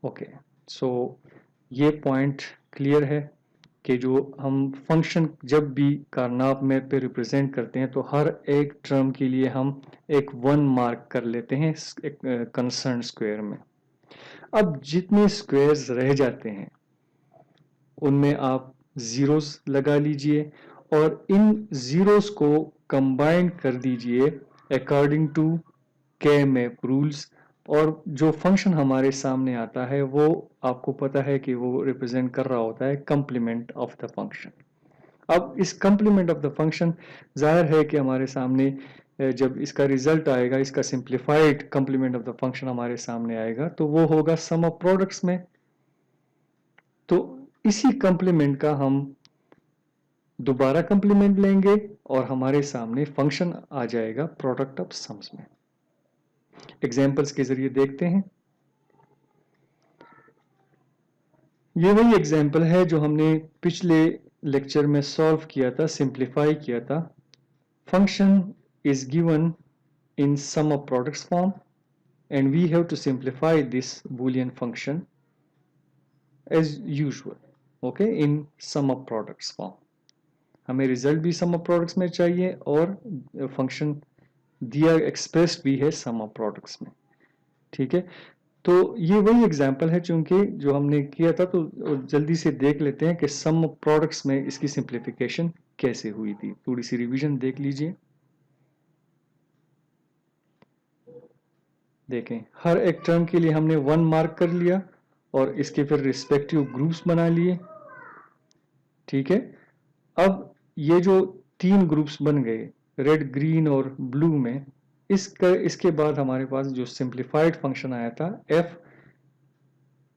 Okay, सो ये point clear है कि जो हम फंक्शन जब भी कार्नाप मैप पे रिप्रेजेंट करते हैं तो हर एक टर्म के लिए हम एक 1 मार्क कर लेते हैं कंसर्न स्क्वायर में। अब जितने स्क्वायर्स रह जाते हैं उनमें आप जीरोस लगा लीजिए और इन जीरोस को कंबाइन कर दीजिए अकॉर्डिंग टू के मैप रूल्स, और जो फंक्शन हमारे सामने आता है वो आपको पता है कि वो रिप्रेजेंट कर रहा होता है कंप्लीमेंट ऑफ द फंक्शन। अब इस कंप्लीमेंट ऑफ द फंक्शन जाहिर है कि हमारे सामने जब इसका रिजल्ट आएगा, इसका simplified complement of the function हमारे सामने आएगा तो वो होगा सम ऑफ प्रोडक्ट्स में। तो इसी कंप्लीमेंट का हम दोबारा कंप्लीमेंट लेंगे और हमारे सामने फंक्शन आ जाएगा प्रोडक्ट ऑफ सम्स में। एग्जाम्पल्स के जरिए देखते हैं। ये वही एग्जाम्पल है जो हमने पिछले लेक्चर में सॉल्व किया था, सिंप्लीफाई किया था। Function is given in sum of products form and we have to simplify this boolean function as usual, okay, in sum of products form। हमें रिजल्ट भी sum of products में चाहिए और फंक्शन दिया एक्सप्रेस्ड भी है sum of products में, ठीक है। तो ये वही एग्जाम्पल है चूंकि जो हमने किया था, तो जल्दी से देख लेते हैं कि सम ऑफ प्रोडक्ट्स में इसकी सिंप्लीफिकेशन कैसे हुई थी। थोड़ी सी रिवीजन देख लीजिए। देखें, हर एक टर्म के लिए हमने 1 मार्क कर लिया और इसके फिर रिस्पेक्टिव ग्रुप्स बना लिए, ठीक है। अब ये जो 3 ग्रुप्स बन गए रेड, ग्रीन और ब्लू में, इसके बाद हमारे पास जो सिंप्लीफाइड फंक्शन आया था f,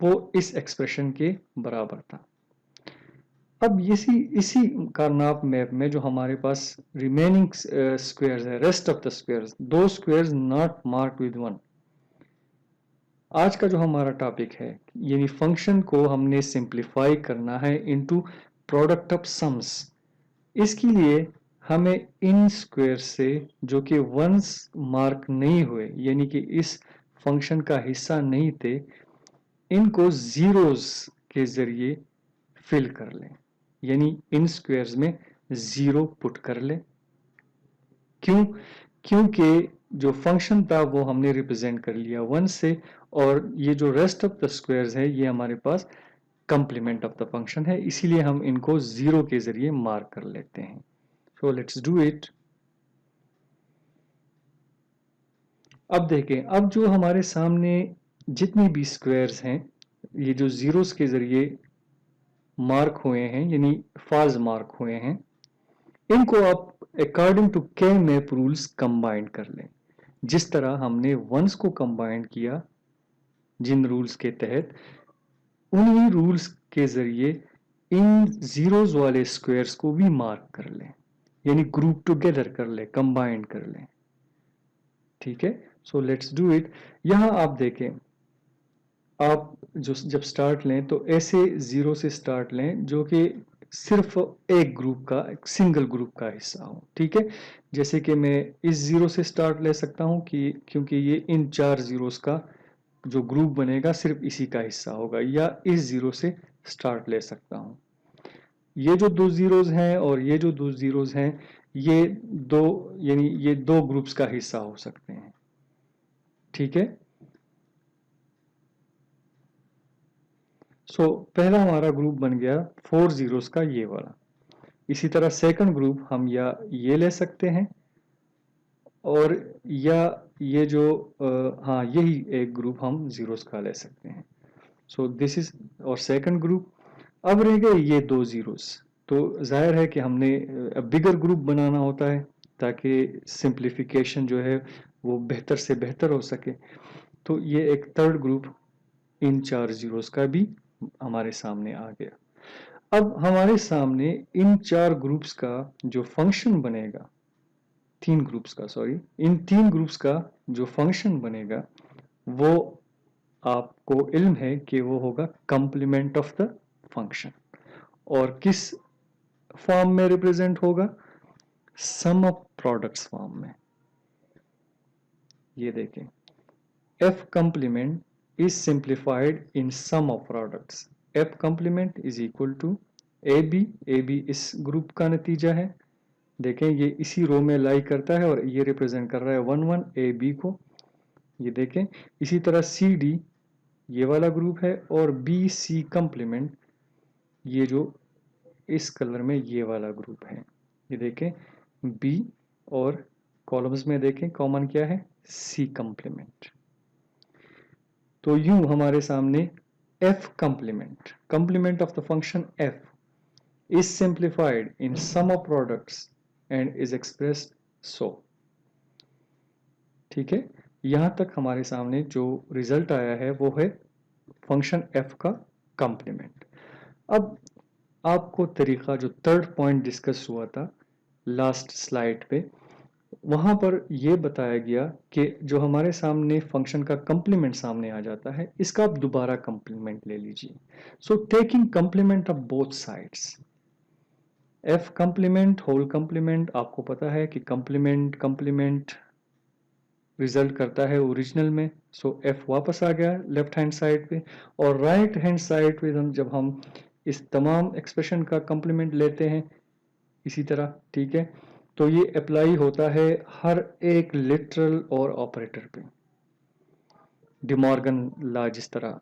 वो इस एक्सप्रेशन के बराबर था। अब इसी कार्नाप मैप में जो हमारे पास रिमेनिंग स्क्वायर्स है, रेस्ट ऑफ द स्क्वायर्स, दो स्क्वायर्स नॉट मार्क्ड विद 1। आज का जो हमारा टॉपिक है, यानी फंक्शन को हमने सिंप्लीफाई करना है इनटू प्रोडक्ट ऑफ सम्स। इसके लिए हमें इन स्क्वायर से जो कि वंस मार्क नहीं हुए, यानी कि इस फंक्शन का हिस्सा नहीं थे, इनको जीरोस के जरिए फिल कर लें, यानी इन स्क्वायर्स में जीरो पुट कर लें। क्यों? क्योंकि जो फंक्शन था वो हमने रिप्रेजेंट कर लिया 1 से, और ये जो रेस्ट ऑफ द स्क्वायर्स है ये हमारे पास कंप्लीमेंट ऑफ द फंक्शन है, इसीलिए हम इनको जीरो के जरिए मार्क कर लेते हैं। So let's do it. अब देखें, अब जो हमारे सामने जितनी भी स्क्वायर्स हैं, ये जो जीरोस के जरिए मार्क हुए हैं, यानी फाज मार्क हुए हैं, इनको आप अकॉर्डिंग टू के मैप रूल्स कंबाइन कर लें। जिस तरह हमने वंस को कंबाइन किया जिन रूल्स के तहत, उन्हीं रूल्स के जरिए इन जीरोस वाले स्क्वायर्स को भी मार्क कर लें, यानी ग्रुप टुगेदर कर लें, कंबाइन कर लें, ठीक है। So let's do it. यहां आप देखें, आप जो जब स्टार्ट लें तो ऐसे जीरो से स्टार्ट लें जो कि सिर्फ एक ग्रुप का, एक सिंगल ग्रुप का हिस्सा हो, ठीक है। जैसे कि मैं इस जीरो से स्टार्ट ले सकता हूं कि क्योंकि ये इन 4 जीरोस का जो ग्रुप बनेगा सिर्फ इसी का हिस्सा होगा, या इस जीरो से स्टार्ट ले सकता हूं। ये जो 2 जीरोस हैं और ये जो 2 जीरोस हैं, ये दो, यानी ये 2 ग्रुप्स का हिस्सा हो सकते हैं, ठीक है। सो पहला हमारा ग्रुप बन गया 4 जीरोस का, ये वाला। इसी तरह सेकंड ग्रुप हम या ये ले सकते हैं, और या ये जो हाँ, यही एक ग्रुप हम जीरोस का ले सकते हैं। सो दिस इज और सेकंड ग्रुप। अब रह गए ये 2 जीरोस, तो जाहिर है कि हमने बिगर ग्रुप बनाना होता है ताकि सिंप्लीफिकेशन जो है वो बेहतर से बेहतर हो सके। तो ये एक थर्ड ग्रुप इन 4 जीरोस का भी हमारे सामने आ गया। अब हमारे सामने इन 4 ग्रुप्स का जो फंक्शन बनेगा, 3 ग्रुप्स का, सॉरी, इन 3 ग्रुप्स का जो फंक्शन बनेगा वो आपको इल्म है कि वो होगा कंप्लीमेंट ऑफ द फंक्शन। और किस फॉर्म में रिप्रेजेंट होगा? सम ऑफ प्रोडक्ट्स फॉर्म में। ये देखें, f complement is simplified in sum of products. F complement is equal to AB. AB इस ग्रुप का नतीजा है। देखें ये इसी रो में लाई करता है और ये रिप्रेजेंट कर रहा है 1 1 AB को। ये देखें इसी तरह CD ये वाला ग्रुप है और BC complement ये जो इस कलर में ये वाला ग्रुप है। ये देखें B और कॉलम्स में देखें कॉमन क्या है C complement। तो यूं हमारे सामने f complement of the function f is simplified in sum of products and is expressed so। ठीक है, यहां तक हमारे सामने जो रिजल्ट आया है वो है फंक्शन f का कंप्लीमेंट। अब आपको तरीका जो थर्ड पॉइंट डिस्कस हुआ था लास्ट स्लाइड पे, वहां पर यह बताया गया कि जो हमारे सामने फंक्शन का कंप्लीमेंट सामने आ जाता है इसका आप दोबारा कंप्लीमेंट ले लीजिए। So taking complement of both sides, F complement whole complement, आपको पता है कि कंप्लीमेंट रिजल्ट करता है ओरिजिनल में। सो एफ वापस आ गया लेफ्ट हैंड साइड पे, और राइट हैंड साइड पे जब हम इस तमाम एक्सप्रेशन का कंप्लीमेंट लेते हैं इसी तरह, ठीक है, तो ये अप्लाई होता है हर एक लिटरल और ऑपरेटर पे, डिमॉर्गन लॉ जिस तरह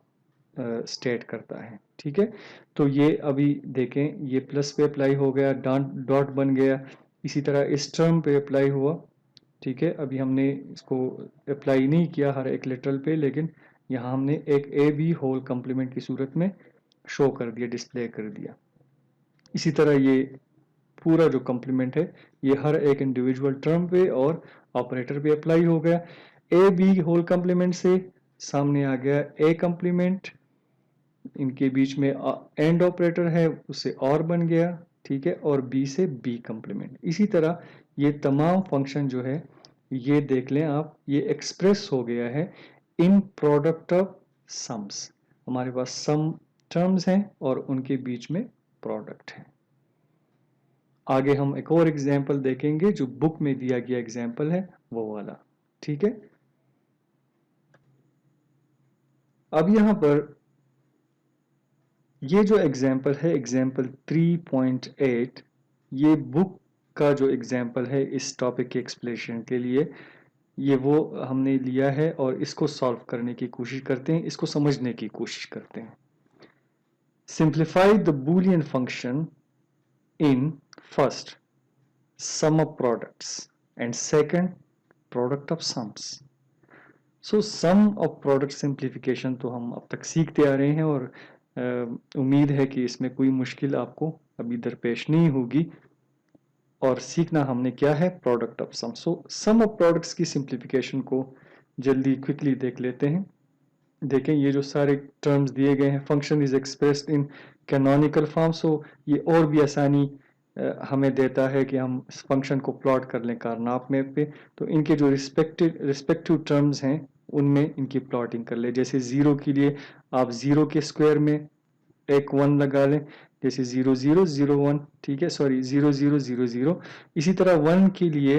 स्टेट करता है। ठीक है, तो ये अभी देखें ये प्लस पे अप्लाई हो गया, डॉट बन गया, इसी तरह इस टर्म पे अप्लाई हुआ। ठीक है, अभी हमने इसको अप्लाई नहीं किया हर एक लिटरल पे, लेकिन यहाँ हमने एक ए बी होल कंप्लीमेंट की सूरत में शो कर दिया, डिस्प्ले कर दिया। इसी तरह ये पूरा जो कंप्लीमेंट है ये हर एक इंडिविजुअल टर्म पे और ऑपरेटर पे अप्लाई हो गया। ए बी होल कंप्लीमेंट से सामने आ गया ए कंप्लीमेंट, इनके बीच में एंड ऑपरेटर है उससे और बन गया। ठीक है, और बी से बी कंप्लीमेंट। इसी तरह ये तमाम फंक्शन जो है ये देख लें आप, ये एक्सप्रेस हो गया है इन प्रोडक्ट ऑफ सम्स। हमारे पास सम टर्म्स हैं और उनके बीच में प्रोडक्ट है। आगे हम एक और एग्जाम्पल देखेंगे जो बुक में दिया गया एग्जाम्पल है वो वाला। ठीक है, अब यहां पर ये जो एग्जाम्पल है एग्जाम्पल 3.8, ये बुक का जो एग्जाम्पल है इस टॉपिक के एक्सप्लेनेशन के लिए, ये वो हमने लिया है और इसको सॉल्व करने की कोशिश करते हैं, इसको समझने की कोशिश करते हैं। Simplify the Boolean function in first sum of products and second product of sums। so sum of product simplification तो हम अब तक सीखते आ रहे हैं और उम्मीद है कि इसमें कोई मुश्किल आपको अभी दरपेश नहीं होगी। और सीखना हमने क्या है, product of sum. So sum of products की सिंप्लीफिकेशन को जल्दी क्विकली देख लेते हैं। देखें ये जो सारे टर्म्स दिए गए हैं, function is expressed in canonical form. So ये और भी आसानी हमें देता है कि हम इस फंक्शन को प्लॉट कर लें कारनाप मैप पे। तो इनके जो रिस्पेक्टिव टर्म्स हैं उनमें इनकी प्लॉटिंग कर ले। जैसे जीरो के लिए आप जीरो के स्क्वायर में एक 1 लगा लें, जैसे 0 0 0 1, ठीक है, सॉरी 0 0 0 0। इसी तरह 1 के लिए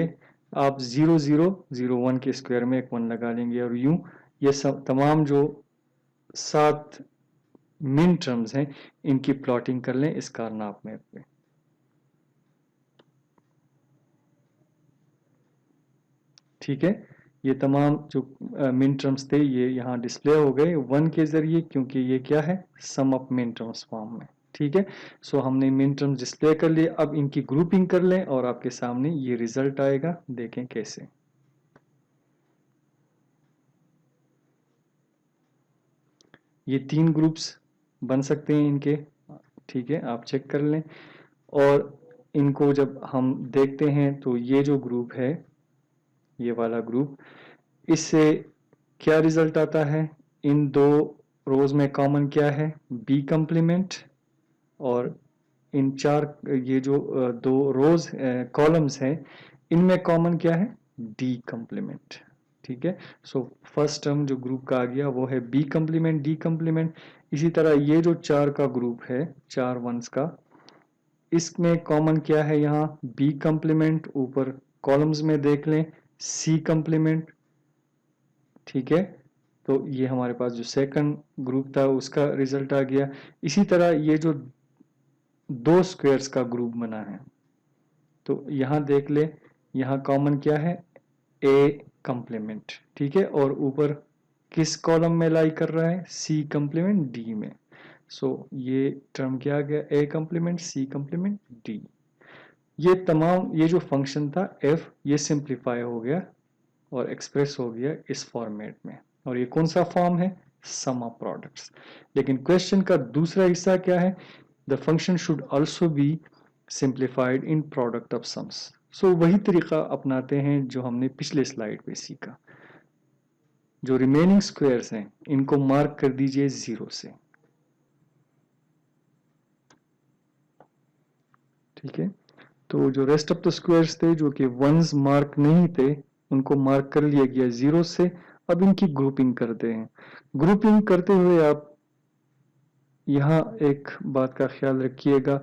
आप 0 0 0 1 के स्क्वायर में एक 1 लगा लेंगे, और यूं ये सब तमाम जो 7 मिन टर्म्स हैं इनकी प्लॉटिंग कर लें इस कारनाप मैप पे। ठीक है, ये तमाम जो मिन टर्म्स थे ये यहाँ डिस्प्ले हो गए 1 के जरिए, क्योंकि ये क्या है, सम ऑफ मिन टर्म्स फॉर्म में। ठीक है, सो हमने मिन टर्म्स डिस्प्ले कर लिए। अब इनकी ग्रुपिंग कर लें और आपके सामने ये रिजल्ट आएगा, देखें कैसे। ये 3 ग्रुप्स बन सकते हैं इनके, ठीक है, आप चेक कर लें। और इनको जब हम देखते हैं तो ये जो ग्रुप है, ये वाला ग्रुप, इससे क्या रिजल्ट आता है, इन दो रोज में कॉमन क्या है, बी कंप्लीमेंट, और इन चार ये जो दो रोज कॉलम्स हैं इनमें कॉमन क्या है, डी कंप्लीमेंट। ठीक है, सो फर्स्ट टर्म जो ग्रुप का आ गया वो है बी कंप्लीमेंट डी कंप्लीमेंट। इसी तरह ये जो 4 का ग्रुप है, 4 वंस का, इसमें कॉमन क्या है, यहाँ बी कंप्लीमेंट, ऊपर कॉलम्स में देख लें सी कंप्लीमेंट। ठीक है, तो ये हमारे पास जो सेकंड ग्रुप था उसका रिजल्ट आ गया। इसी तरह ये जो दो स्क्वायर्स का ग्रुप बना है, तो यहां देख ले, यहां कॉमन क्या है, ए कंप्लीमेंट, ठीक है, और ऊपर किस कॉलम में लाई कर रहा है, सी कंप्लीमेंट डी में। सो ये टर्म क्या आ गया, ए कंप्लीमेंट सी कंप्लीमेंट डी। ये तमाम ये जो फंक्शन था एफ, ये सिंप्लीफाई हो गया और एक्सप्रेस हो गया इस फॉर्मेट में। और ये कौन सा फॉर्म है, सम ऑफ प्रोडक्ट्स। लेकिन क्वेश्चन का दूसरा हिस्सा क्या है, the function should also be simplified in product of sums. So वही तरीका अपनाते हैं जो हमने पिछले स्लाइड पे सीखा। जो रिमेनिंग स्क्वायर्स हैं इनको मार्क कर दीजिए 0 से, ठीक है। तो जो रेस्ट ऑफ द स्क्वायर्स थे जो कि वंस मार्क नहीं थे, उनको मार्क कर लिया गया 0 से। अब इनकी ग्रुपिंग करते हैं। ग्रुपिंग करते हुए आप यहाँ एक बात का ख्याल रखिएगा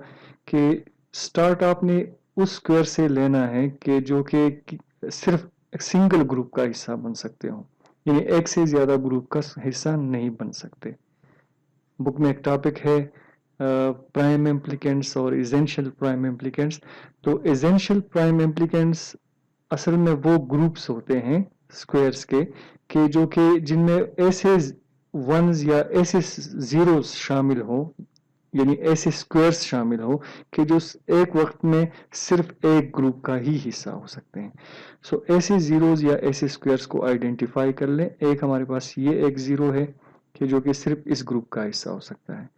कि स्टार्ट आपने उस स्क्वायर से लेना है कि जो कि सिर्फ एक सिंगल ग्रुप का हिस्सा बन सकते हो, यानी एक से ज्यादा ग्रुप का हिस्सा नहीं बन सकते। बुक में एक टॉपिक है प्राइम एम्प्लीकेंट्स और एसेंशियल प्राइम एम्प्लीकेंट्स। तो एसेंशियल प्राइम एम्प्लीकेंट्स असल में वो ग्रुप्स होते हैं स्क्वायर्स के जो कि जिनमें ऐसे वंस या ऐसे जीरोस शामिल हो, यानी ऐसे स्क्वायर्स शामिल हो कि जो एक वक्त में सिर्फ एक ग्रुप का ही हिस्सा हो सकते हैं। सो ऐसे जीरोस या ऐसे स्क्वायर्स को आइडेंटिफाई कर लें। एक हमारे पास ये एक जीरो है कि जो कि सिर्फ इस ग्रुप का हिस्सा हो सकता है।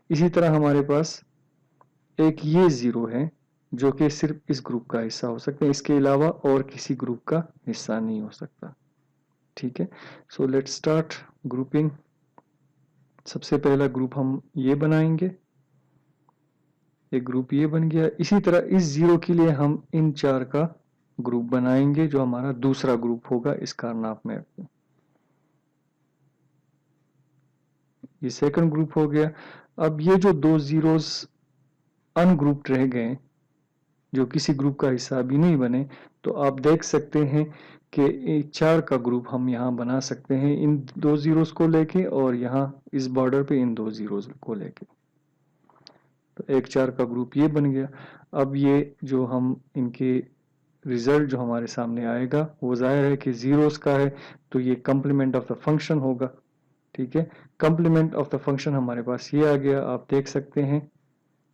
इसी तरह हमारे पास एक ये जीरो है जो कि सिर्फ इस ग्रुप का हिस्सा हो सकता है, इसके अलावा और किसी ग्रुप का हिस्सा नहीं हो सकता, ठीक है। So let's start grouping. सबसे पहला ग्रुप हम ये बनाएंगे, एक ग्रुप ये बन गया। इसी तरह इस जीरो के लिए हम इन चार का ग्रुप बनाएंगे जो हमारा दूसरा ग्रुप होगा इस कारनाफ में। ये सेकंड ग्रुप हो गया। अब ये जो दो जीरोस अनग्रुप्ड रह गए जो किसी ग्रुप का हिस्सा भी नहीं बने, तो आप देख सकते हैं कि चार का ग्रुप हम यहाँ बना सकते हैं इन दो जीरोस को लेके, और यहाँ इस बॉर्डर पे इन दो जीरोस को लेके। तो एक चार का ग्रुप ये बन गया। अब ये जो हम इनके रिजल्ट जो हमारे सामने आएगा वो जाहिर है कि जीरोस का है, तो ये कंप्लीमेंट ऑफ द फंक्शन होगा, ठीक है। कंप्लीमेंट ऑफ द फंक्शन हमारे पास ये आ गया, आप देख सकते हैं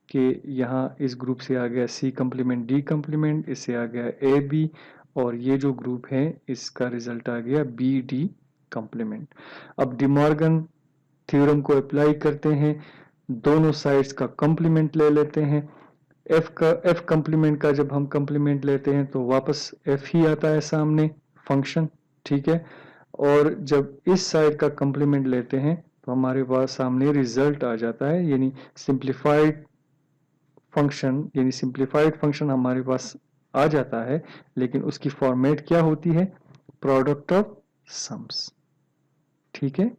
कि यहाँ इस ग्रुप से आ गया सी कंप्लीमेंट डी कंप्लीमेंट, इससे आ गया ए बी, और ये जो ग्रुप है इसका रिजल्ट आ गया बी डी कंप्लीमेंट। अब डिमॉर्गन थ्योरम को अप्लाई करते हैं, दोनों साइड्स का कंप्लीमेंट ले लेते हैं। एफ कंप्लीमेंट का जब हम कंप्लीमेंट लेते हैं तो वापस एफ ही आता है सामने फंक्शन, ठीक है। और जब इस साइड का कंप्लीमेंट लेते हैं तो हमारे पास सामने रिजल्ट आ जाता है, यानी सिंप्लीफाइड फंक्शन हमारे पास आ जाता है। लेकिन उसकी फॉर्मेट क्या होती है, प्रोडक्ट ऑफ सम्स, ठीक है।